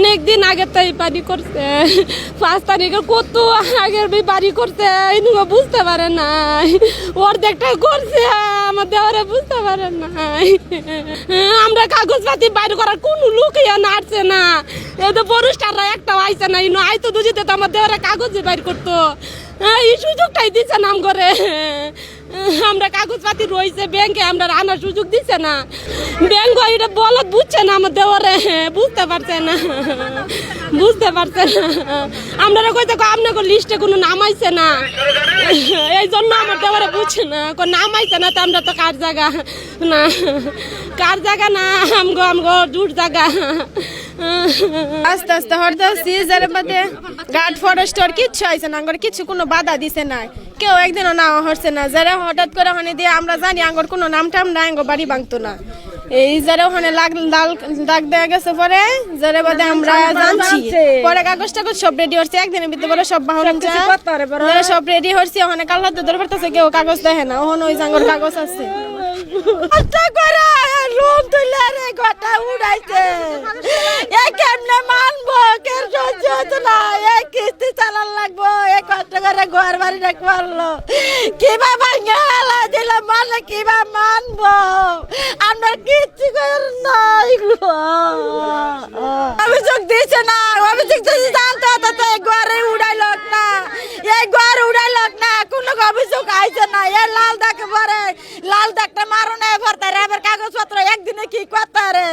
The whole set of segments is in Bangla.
অনেক দিন আগে তাই বাড়ি করছে, 5 তারিখে কত আগের বাড়ি করছে, বুঝতে পারে নাই অর্ধেকটা করছে, আমার দেওয়ারে বুঝতে পারে নাই। আমরা কাগজপাতি বাইর করার কোন লোক নাড়ছে না, এই তো পুরুষটাররা একটাও আইছে না, আইতো দুজিতে তো আমার দেওয়ারে কাগজ বাইর করতো, এই সুযোগটাই দিচ্ছে নাম করে। আমরা কাগজপাতি রয়েছে ব্যাংকে, আমরা আনার সুযোগ দিচ্ছে না, ব্যাংক এটা বলত বুঝছে না, আমার দেওয়ারে বুঝতে পারছে না, বুঝতে পারছে না। আমরা কইতে আপনাকে লিস্টে কোনো নাম আইছে না, এই জন্য আমার দেওয়ারে বুঝছে না, নাম আইছে না, তো আমরা তো কার জায়গা না, কার জায়গা না, আমগো দূর জায়গা। আস্তে আস্তে হরতাছি, যার মধ্যে গার্ড ফরেস্টর কিচ্ছু আইছে না, আঙ্গর কিছু কোনো বাধা দিছে না, কেউ একদিনও না হরছে না। যারা হঠাৎ করে ওখানে দিয়ে আমরা জানি আঙ্গর কোনো নাম টাম না, আঙ্গর বাড়ি ভাঙতো না। এই যারা ওখানে দাগ দেওয়া গেছে পরে, যারা বাদে আমরা জানছি পরে কাগজ টাগজ সব রেডি হচ্ছে, একদিনের ভিতরে পরে সব বাহন সব রেডি হচ্ছে। ওখানে কাল হাতে ধরে পারতেছে, কেউ কাগজ দেখে না, ওখানে ওই জাঙ্গর কাগজ আছে। রুম তুলে রে গোটা উড়াইছে, কেমনে মানবো, কেন সহ্য হতো না, এই কিস্তি চালান লাগবো, এই কষ্ট করে ঘর বাড়ি রেখে পারলো, কিবা ভাঙে হেলা দিলে মানে কিবা মানবো, আমরা কিচ্ছু করেন না। অভিযোগ দিছে না, অভিযোগ যদি জানতো তো এই ঘরে উড়াইল না, এই ঘর উড়াইল না, কোনো অভিযোগ আইছে না। এই লাল দাগে পরে লাল দাগটা মারনে ভরতে রে, এবার কাগজপত্র একদিনে কি করতে রে,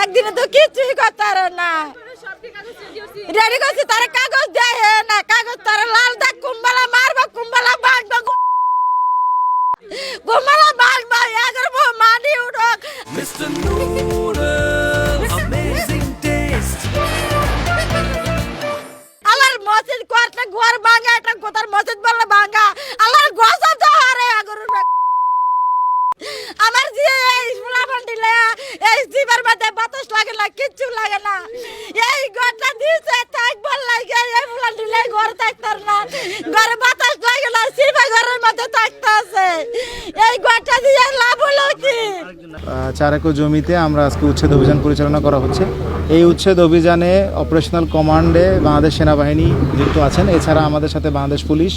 একদিনে তো কিছুই করতে রে না। রেডি করছি, তারা কাগজ দেয় না, কাগজ তারা লাল দাগ কুম্বালা মারবা, কুম্বালা বাঁধবা, কুম্বালা বাঁধবা, এগার মানি উঠক। Mr. Noodle, amazing taste. আল্লাহর মসজিদ কোয়ারটা ঘর ভাঙা, এটা কোথার মসজিদ বললে ভাঙা, আল্লাহর গসব তো হারে আগর। আমার যে এই ফুলাফান দিলে এই জীবের মধ্যে বাতাস লাগে না, কিচ্ছু লাগে না, এই ঘরটা দিছে থাকবার লাগে, এই ফুলান দিলে ঘর থাকতার না, ঘরে বাতাস লাগে না, শিবা ঘরের মধ্যে থাকতে আছে, এই ঘরটা দিয়ে লাভ হলো কি? 4 একর জমিতে আমরা আজকে উচ্ছেদ অভিযান পরিচালনা করা হচ্ছে। এই উচ্ছেদ অভিযানে অপারেশনাল কমান্ডে বাংলাদেশ সেনাবাহিনী যুক্ত আছেন, এছাড়া আমাদের সাথে Bangladesh police,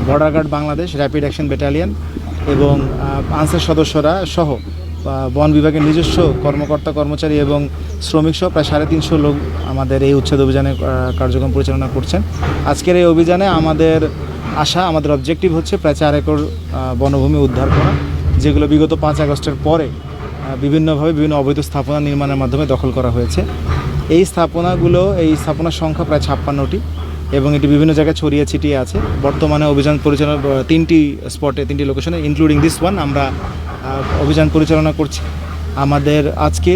border guard Bangladesh, rapid action battalion এবং আনসার সদস্যরা সহ বন বিভাগের নিজস্ব কর্মকর্তা কর্মচারী এবং শ্রমিক সহ প্রায় 350 লোক আমাদের এই উচ্ছেদ অভিযানে কার্যক্রম পরিচালনা করছেন। আজকের এই অভিযানে আমাদের আশা, আমাদের অবজেক্টিভ হচ্ছে প্রায় 4 একর বনভূমি উদ্ধার করা, যেগুলো বিগত 5 আগস্টের পরে বিভিন্নভাবে বিভিন্ন অবৈধ স্থাপনা নির্মাণের মাধ্যমে দখল করা হয়েছে। এই স্থাপনার সংখ্যা প্রায় 56টি এবং এটি বিভিন্ন জায়গায় ছড়িয়ে ছিটিয়ে আছে। বর্তমানে অভিযান পরিচালনা 3টি স্পটে, 3টি লোকেশনে ইনক্লুডিং দিস ওয়ান আমরা অভিযান পরিচালনা করছি। আমাদের আজকে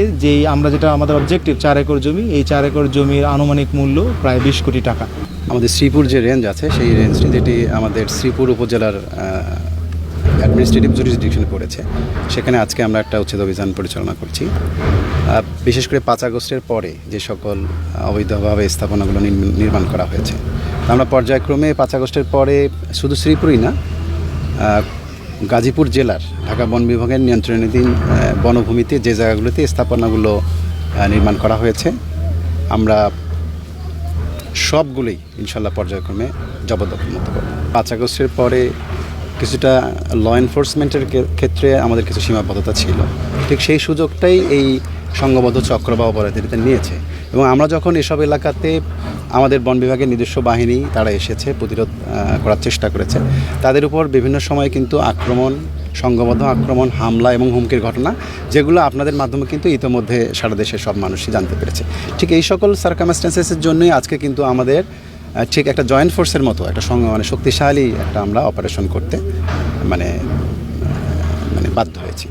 আমরা যেটা আমাদের অবজেক্টিভ 4 একর জমি, এই 4 একর জমির আনুমানিক মূল্য প্রায় 20 কোটি টাকা। আমাদের শ্রীপুর যে রেঞ্জ আছে, সেই রেঞ্জটি যেটি আমাদের শ্রীপুর উপজেলার অ্যাডমিনিস্ট্রেটিভ জুরিসডিকশনে পড়েছে, সেখানে আজকে আমরা একটা উচ্ছেদ অভিযান পরিচালনা করছি। বিশেষ করে 5 আগস্টের পরে যে সকল অবৈধভাবে স্থাপনাগুলো নির্মাণ করা হয়েছে, আমরা পর্যায়ক্রমে 5 আগস্টের পরে শুধু শ্রীপুরই না, গাজীপুর জেলার ঢাকা বন বিভাগের নিয়ন্ত্রণাধীন বনভূমিতে যে জায়গাগুলোতে স্থাপনাগুলো নির্মাণ করা হয়েছে, আমরা সবগুলোই ইনশাল্লাহ পর্যায়ক্রমে জবরদখলমুক্ত করব। 5 আগস্টের পরে কিছুটা ল এনফোর্সমেন্টের ক্ষেত্রে আমাদের কিছু সীমাবদ্ধতা ছিল, ঠিক সেই সুযোগটাই এই সংঘবদ্ধ চক্র বা অপরাধীরা নিয়েছে। এবং আমরা যখন এসব এলাকাতে আমাদের বন বিভাগের নিজস্ব বাহিনী তারা এসেছে, প্রতিরোধ করার চেষ্টা করেছে, তাদের উপর বিভিন্ন সময় কিন্তু আক্রমণ, সংঘবদ্ধ আক্রমণ, হামলা এবং হুমকির ঘটনা, যেগুলো আপনাদের মাধ্যমে কিন্তু ইতিমধ্যে সারা দেশের সব মানুষই জানতে পেরেছে। ঠিক এই সকল সার্কামস্ট্যান্সেসের জন্যই আজকে কিন্তু আমাদের ঠিক একটা জয়েন্ট ফোর্সের মতো একটা শক্তিশালী একটা আমরা অপারেশন করতে বাধ্য হয়েছি।